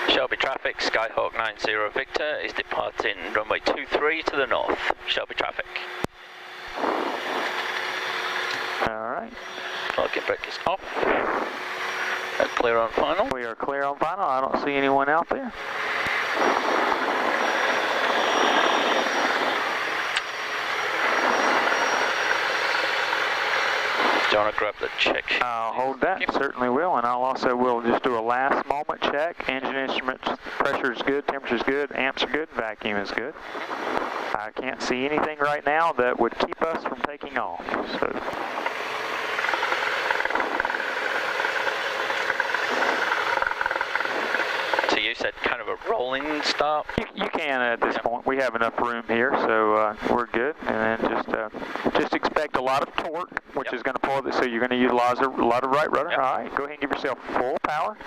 Shelby traffic, Skyhawk 90 Victor is departing runway 23 to the north. Shelby traffic. Alright. Parking brake is off. Clear on final. We are clear on final. I don't see anyone out there. Do you want to grab the check? I'll hold that, certainly will, and I'll also will just do a last moment check. Engine instruments, pressure is good, temperature is good, amps are good, vacuum is good. I can't see anything right now that would keep us from taking off. So you said kind of a rolling start? You can at this point. We have enough room here, so we're good. And then just expect a lot of torque, which is going to pull this. So you're going to utilize a lot of right rudder. All right, go ahead and give yourself full power.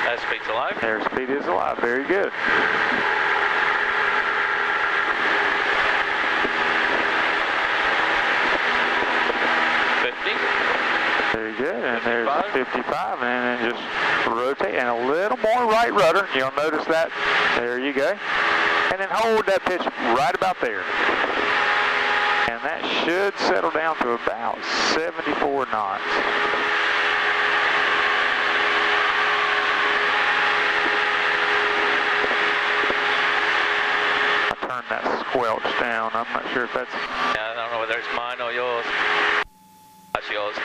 Airspeed's alive. Airspeed is alive. Very good. Very good, and there's 55, and then just rotate, and a little more right rudder. You'll notice that. There you go. And then hold that pitch right about there. And that should settle down to about 74 knots. I'll turn that squelch down. I'm not sure if that's... Yeah, I don't know whether it's mine or yours. That's yours.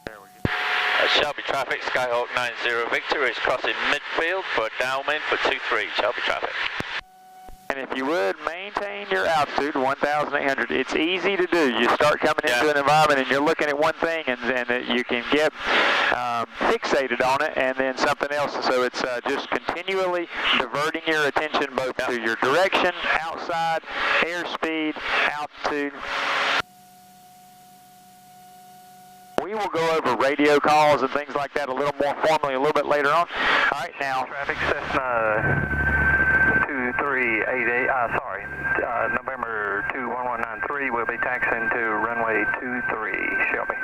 There we go. Shelby traffic, Skyhawk 90 Victor is crossing midfield for downwind for 23, Shelby traffic. And if you would, maintain your altitude, 1,800. It's easy to do. You start coming into an environment and you're looking at one thing and you can get fixated on it and then something else. So it's just continually diverting your attention both to your direction, outside, airspeed, altitude. We will go over radio calls and things like that a little more formally a little bit later on. All right, now. Traffic Cessna 2388, November 21193 will be taxiing to runway 23, Shelby.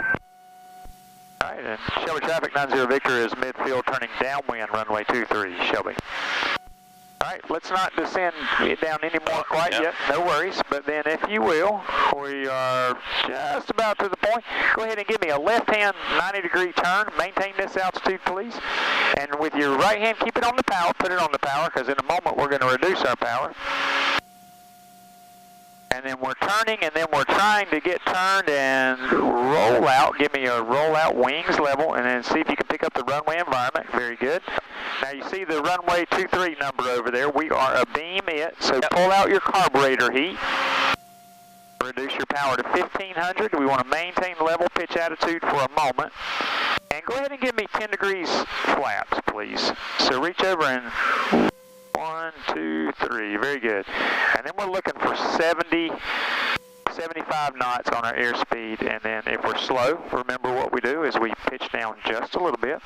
All right, and Shelby traffic 90 Victor is midfield turning downwind runway 23, Shelby. All right, let's not descend down anymore quite yet, no worries, but then if you will, we are just about to the point. Go ahead and give me a left-hand 90-degree turn. Maintain this altitude, please. And with your right hand, keep it on the power, put it on the power, because in a moment we're going to reduce our power. And then we're turning, and then we're trying to get turned and roll out. Give me a roll out wings level, and then see if you can pick up the runway environment. Very good. Now you see the runway 23 number over there. We are a beam it, so pull out your carburetor heat. Reduce your power to 1500. We want to maintain level pitch attitude for a moment. And go ahead and give me 10 degrees flaps, please. So reach over and 1, 2, 3. Very good. And then we're looking for 75 knots on our airspeed. And then if we're slow, remember what we do is we pitch down just a little bit.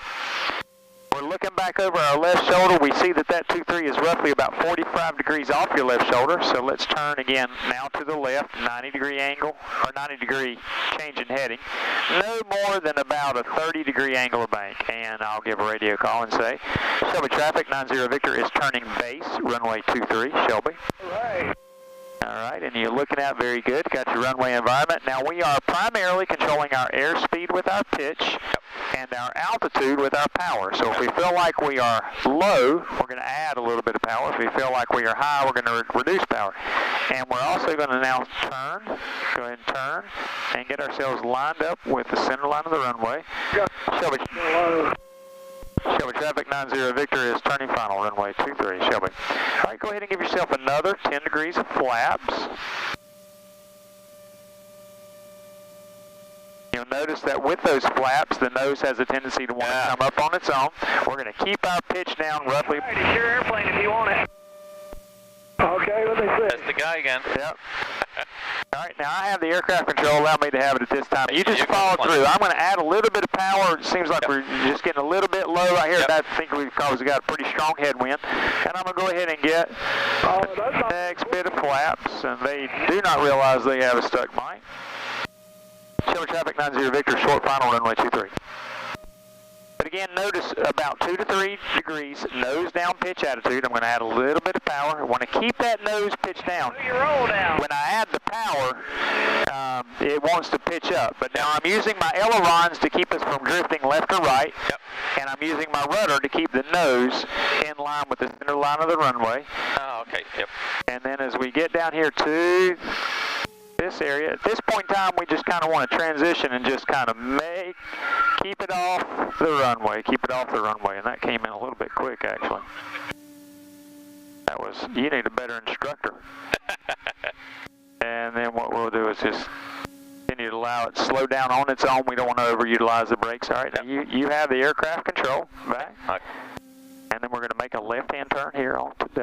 We're looking back over our left shoulder. We see that 23 is roughly about 45 degrees off your left shoulder. So let's turn again now to the left, 90-degree angle, or 90-degree change in heading. No more than about a 30-degree angle of bank. And I'll give a radio call and say, Shelby traffic 90 Victor is turning base, runway 23, Shelby. All right. All right, and you're looking out very good. Got your runway environment. Now we are primarily controlling our airspeed with our pitch and our altitude with our power. So if we feel like we are low, we're going to add a little bit of power. If we feel like we are high, we're going to reduce power. And we're also going to now turn, go ahead and turn, and get ourselves lined up with the center line of the runway. Shelby traffic 90 Victor is turning final, runway 23, Shelby. All right, go ahead and give yourself another 10 degrees of flaps. You'll notice that with those flaps, the nose has a tendency to want to come up on its own. We're going to keep our pitch down roughly. All right, it's your airplane if you want it. Okay, let me see. That's the guy again. Yep. All right, now I have the aircraft control. Allow me to have it at this time. You just follow through. I'm going to add a little bit of power. It seems like we're just getting a little bit low right here. I think because we got a pretty strong headwind. And I'm going to go ahead and get the next bit of flaps. And they do not realize they have a stuck mic. Shelby Tower traffic 90 Victor, short final runway 23. But again, notice about 2 to 3 degrees, nose down pitch attitude. I'm going to add a little bit of power. I want to keep that nose pitch down. Roll down. When I add the power, it wants to pitch up. But now I'm using my ailerons to keep us from drifting left or right. Yep. And I'm using my rudder to keep the nose in line with the center line of the runway. Oh, okay, yep. And then as we get down here to this area, at this point in time, we just kind of want to transition and just kind of keep it off the runway, and that came in a little bit quick, actually. You need a better instructor. And then what we'll do is just continue to allow it to slow down on its own. We don't want to overutilize the brakes. All right, now you have the aircraft control back. Right. And then we're going to make a left-hand turn here onto Delta.